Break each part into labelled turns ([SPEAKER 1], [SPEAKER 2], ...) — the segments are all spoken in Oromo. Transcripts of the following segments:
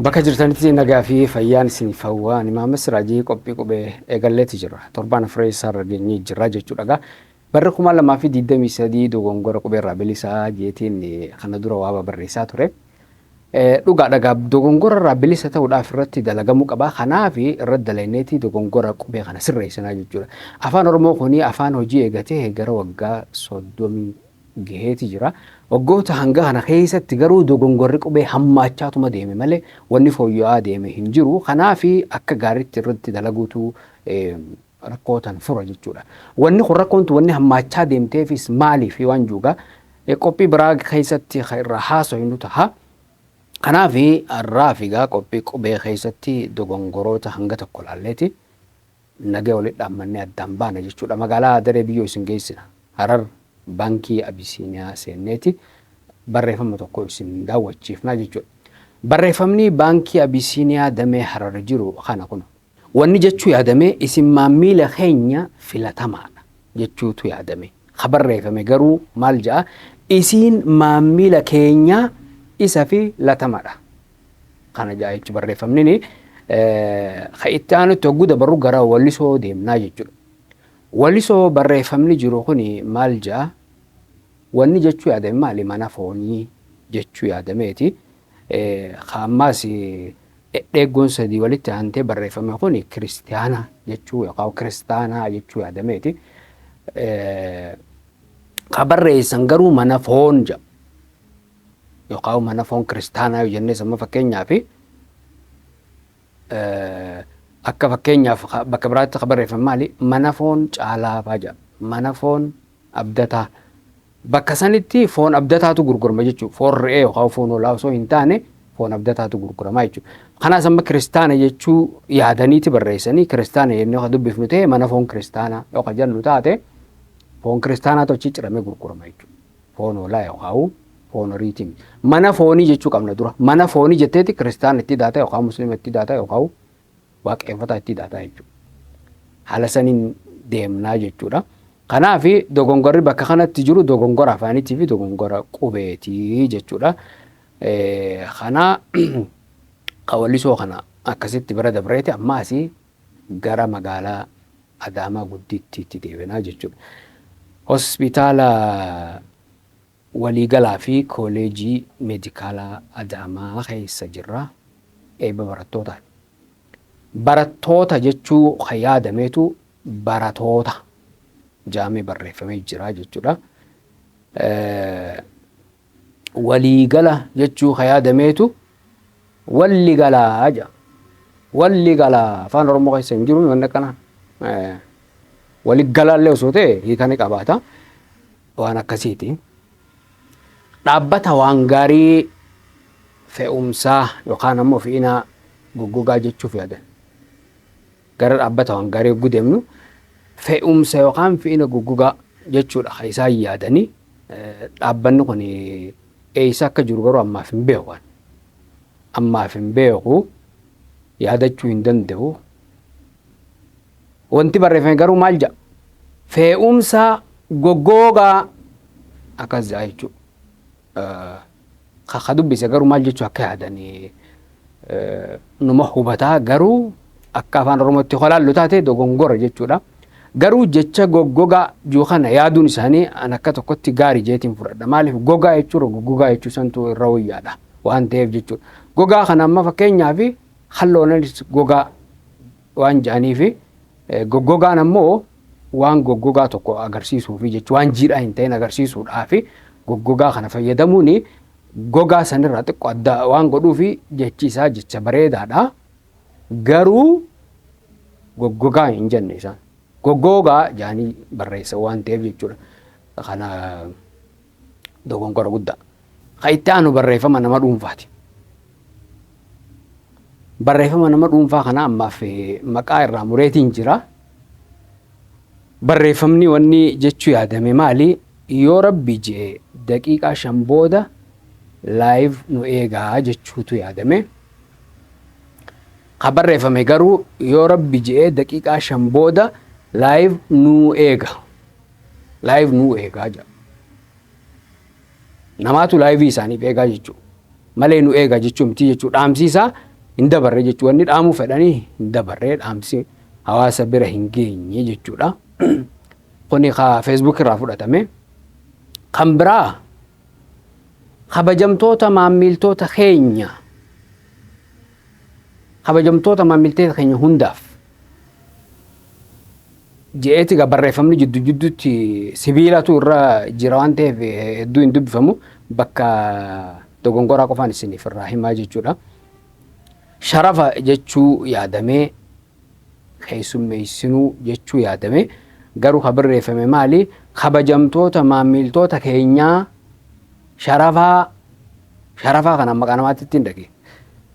[SPEAKER 1] Bakka jirtanitti nagaa fi fayyaan isiniif hawwaa Imaam Siraajii qophii qubee eegalleetti jira. Torbaan afree isaarra geenyee jirra jechuudha. Barri 2023 dogongora qubee irraa bilisaa jeetiin kana dura waa barreessaa ture. Dhugaadha dogongora irraa bilisa ta'uudhaaf irratti dalagamuu qaba. Kanaaf irratti dalagneetii dogongora qubee kana sirreessinaa jechuudha. Afaan Oromoo kuni afaan hojii eegatee gara waggaa 30 gaheeti jira. Waggoota hanga kana keessatti garuu dogongorri qubee hammaachaatuma deeme malee wanni fooyya'aa deeme hin jiru. Kanaaf akka gaariitti irratti dalaguutu rakkootan fura jechuudha. Wanni kun rakkoontu wanni hammaachaa deemteefis maaliif waan juugaa qophii biraa keessatti irraa haasofnu ta'a. Kanaaf irraa figaa qophii qubee keessatti dogongoroota hanga tokko laalleeti nagaa walitti dhaammannee addaan baana jechuudha. Magaalaa daree biyyoo isin geessina. Harar Baankii Abisiiniyaa seenneeti barreeffama tokko isin daawwachiifna jechuudha. Barreeffamni Baankii Abisiiniyaa damee Harar jiru kana kun wanni jechuu yaadame isin maamila keenya filatamaadha jechuutu yaadame. Barreeffame garuu maal ja'a isin maamila keenya isa filatamaadha. Kana ja'a jechuudha barreeffamni itti aanutti hogguu dabarru gara Wallisoo deemnaa jechuudha. Wallisoo barreeffamni jiru kuni maal ja'a wanni jechuu yaadame maali mana foonii jechuu yaadameeti. Ammaas dheeggoon sadii walitti aantee barreeffame kuni kiristaana jechuu yookaan kiristaanaa jechuu yaadameeti. Barreessan garuu mana foon ja'a yookaan mana foon kiristaanaa jennee sama fakkeenyaaf akka fakkeenyaaf bakka biraatti barreeffame maali mana foon caalaa baja mana foon abdataa bakka sanitti foon abdataatu gurgurama jechuudha. Foon re'ee yookaan foon hoolaa osoo hin taane foon abdataatu gurgurama jechuudha. Kanaas amma kiristaana jechuu yaadaniiti barreessanii kiristaana jennee akka dubbifnu ta'e mana foon kiristaanaa yookaan jennu taate foon kiristaanaa tochi ciramee gurgurama jechuudha. Foon hoolaa yookaan foon horiitiin mana foonii jechuu qabna dura mana foonii jetteeti kiristaana itti daata yookaan musliima itti daata yookaan waaqeffataa itti daata jechuudha. Haala saniin deemnaa jechuudha. Kanaaf dogongorri bakka kanatti jiru dogongora afaaniitii fi dogongora qubeetii jechuudha. Kana Wallisoo kana akkasitti bira dabreeti ammaas gara magaalaa Adaamaa Guddiitti deebinaa jechuudha. Hospitaala waliigalaa fi kooleejii meedikaalaa Adaamaa keessa jirra. Eebba barattootaa. Barattoota jechuu yaadameetu baratoota jaamee barreeffamee jira jechuudha. Waliigala jechuu yaadameetu walligalaa jedha. Walligalaa afaan Oromoo keessa hin jiru wanni akkana. Waliigalaallee osoo ta'e hiikanii qabaata. Waan akkasiiti. Dhaabbata waan gaarii fe'umsaa yookaan ammoo fe'ina goggogaa jechuuf yaadan. Gara dhaabbata waan gaarii yogguu deemnu fe'umsa yookaan fe'ina goggogaa jechuudha isaan yaadanii dhaabbanni kun eessa akka jiru garuu ammaaf hin beeku. Ammaaf hin beeku yaadachuu hin danda'u. Wanti barreeffame garuu maal jedha fe'umsa goggogaa akkas jedha jechuudha. Ka dubbise garuu maal jechuu akka yaadanii numa hubataa garuu akka afaan Oromootti holaallu taate dogongora jechuudha. Garuu jecha goggogaa jiru kana yaaduun isaanii an akka tokkotti gaarii jeetiin fudhadha. Maaliif gogaa jechuudha goggogaa jechuu santu irra wayyaadha waan ta'eef jechuudha. Gogaa kana amma fakkeenyaaf halloonis gogaa waan jedhaniif goggogaan ammoo waan goggogaa tokko agarsiisuufi jechuudha. Waan jiidhaa hin ta'in agarsiisuudhaaf goggogaa kana fayyadamuun gogaa sanirraa xiqqoo adda waan godhuufi jechi isaa jecha bareedaadha. Garuu goggogaa hin jenne isaan. Goggogaa jaanii barreessa waan ta'eef jechuudha. Kana dogongora guddaa. Itti aanu barreeffama nama dhuunfaati. Barreeffama nama dhuunfaa kana ammaaf maqaa irraa mureetiin jira. Barreeffamni wanni jechuu yaadame maali? Yoo Rabbi jee daqiiqaa 5 booda live nu eegaa jechuutu yaadame. Barreeffame garuu yoo Rabbi jee daqiiqaa 5 booda live nu eega. Live nu eegaa jedha. Namaatu live isaaniif eegaa jechuudha. Malee nu eegaa jechuun miti jechuudha. Dhaamsiisaa hin dabarre jechuudha. Wanni dhaamuu fedhanii hin dabarre dhaamsi hawaasa bira hin geenye jechuudha. Kuni Facebook irraa fudhatame. Kan biraa kabajamtoota maamiltoota keenya hundaaf je'eeti barreeffamni jidduutti sibiilatu irra jira waan ta'eef hedduu hin dubbifamu bakka dogongoraa qofaan isiniif irraa himaa jechuudha. Sharafa jechuu yaadamee keessummeessinuu jechuu yaadamee garuu barreeffame maali? Kabajamtoota maamiltoota keenyaa sharafa kana maqaa namaatti ittiin dhage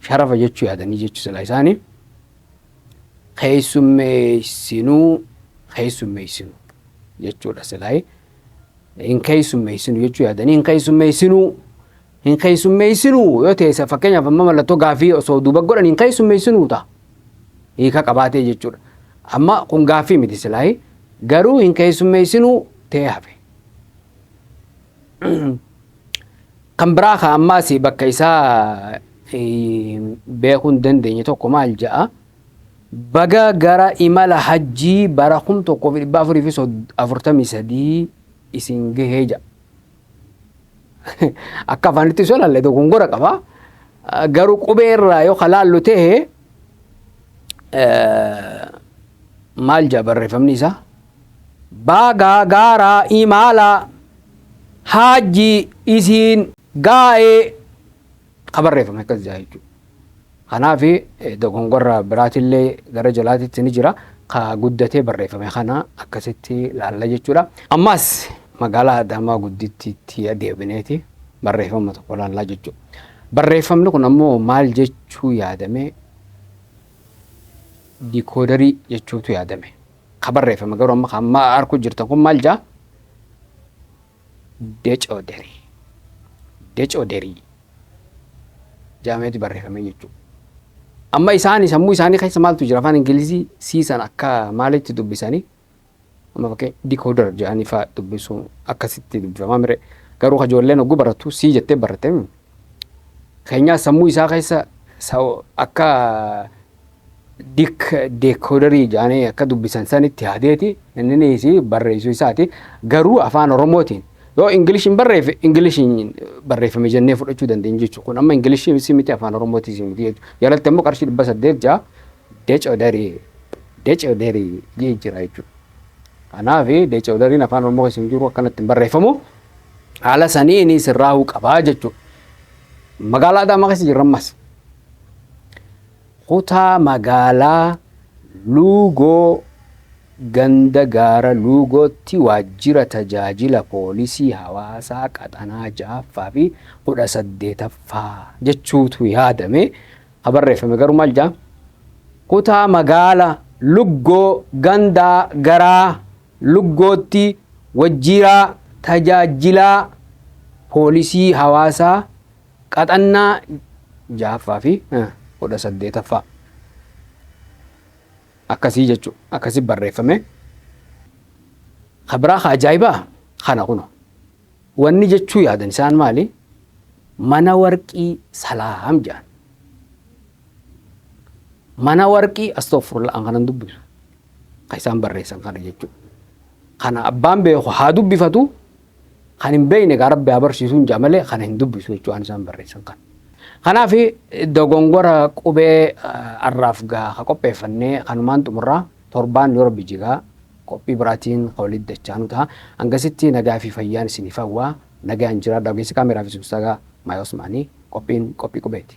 [SPEAKER 1] sharafa jechuu yaadanii jechuu sila isaanii keessummeessinuu jechuudha silaa hin keessummeessinu jechuu yaadanii hin keessummeessinuu yoo ta'e fakkeenyaaf amma mallattoo gaafii osoo duuba godhan hin keessummeessinuu ta'a hiika qabaatee jechuudha. Amma kun gaafii miti silaa garuu hin keessummeessinuu ta'e hafe. Kan biraa kan ammaas bakka isaa beekuu hin dandeenye tokko maal ja'a? Baga gara imala hajjii bara 1443 isin gahee ja'a. Akka afaanitti osoo ilaalle dogongora qaba. Garuu qubee irraa yoo kalaallu ta'e maal ja'a barreeffamni isaa? Baga gara imala hajjii isin gaa'ee barreeffame akkas ja'a jechuudha. Kanaaf dogongora biraatillee gara jalaatitti ni jira. Ka guddatee barreeffame kana akkasitti laalla jechuudha. Ammas magaalaa Adaamaa guddittiitti adeemneeti barreeffama tokko laallaa jechuudha. Barreeffamni kun ammoo maal jechuu yaadame? Dikoodarii jechuutu yaadame. Ka barreeffame garuu amma harku jirtan kun maal jaa? Decoodarii jaameeti barreeffame jechuudha. Amma sammuu isaanii keessa maaltu jira? Afaan Ingilizii siisan akka maalitti dubbisanii amma fakkee dikooder jedhanii fa'aa dubbisuu akkasitti dubbifamaa mire. Garuu ijoolleen oguu barattu sii jettee baratte keenyaa sammuu isaa keessa akka dikooderii jedhanii akka dubbisan sanitti yaadeeti inni barreessuu isaati. Garuu afaan Oromootiin yoo Ingiliishiin barreeffame jennee fudhachuu dandeenya jechuudha. Kun amma Ingiliishiin miti afaan Oromootiin miti jechuudha. Jalatti immoo qarshii 800 ja'a decoodarii jira jechuudha. Kanaaf decoodariin afaan Oromoo keessa jiru akkanatti barreeffamu haala saniin sirraa'uu qabaa jechuudha. Magaalaa Adaamaa keessa jirra ammas. Kutaa magaalaa Luugoo ganda gaara Luugootti waajjira tajaajila poolisii hawaasaa qaxanaa 6ffaa fi 18ffaa jechuutu yaadame. Barreeffame garuu maal jedha? Kutaa magaalaa Luugoo ganda garaa Luugootti waajjira tajaajila poolisii hawaasaa qaxanaa 6ffaa fi 18ffaa. Akkasii jechuudha. Akkasii barreeffame. Kabraa ajaa'ibaa kana kuno. Wanni jechuu yaadan isaan maali? Mana warqii Salaam jedhan. Mana warqii astaghfirullah kanan dubbisu. Kan isaan barreessan kana jechuudha. Kana abbaan beeku haa dubbifatu. Kan hin beekne Rabbi haa barsiisuun malee kana hin dubbisu jechuudha isaan barreessan kana. Kanaaf dogongora qubee arraaf gaa qopheeffannee kanumaan xumurraa torbaan yoo Rabbi jigaa qophii biraatiin walitti dachaanu ta'a. Hangasitti nagaa fi fayyaan isiniif hawwaa. Nagaan jira dhageessi kaameraa fi subsagaa Maayii Osmaanii qophii qubeeti.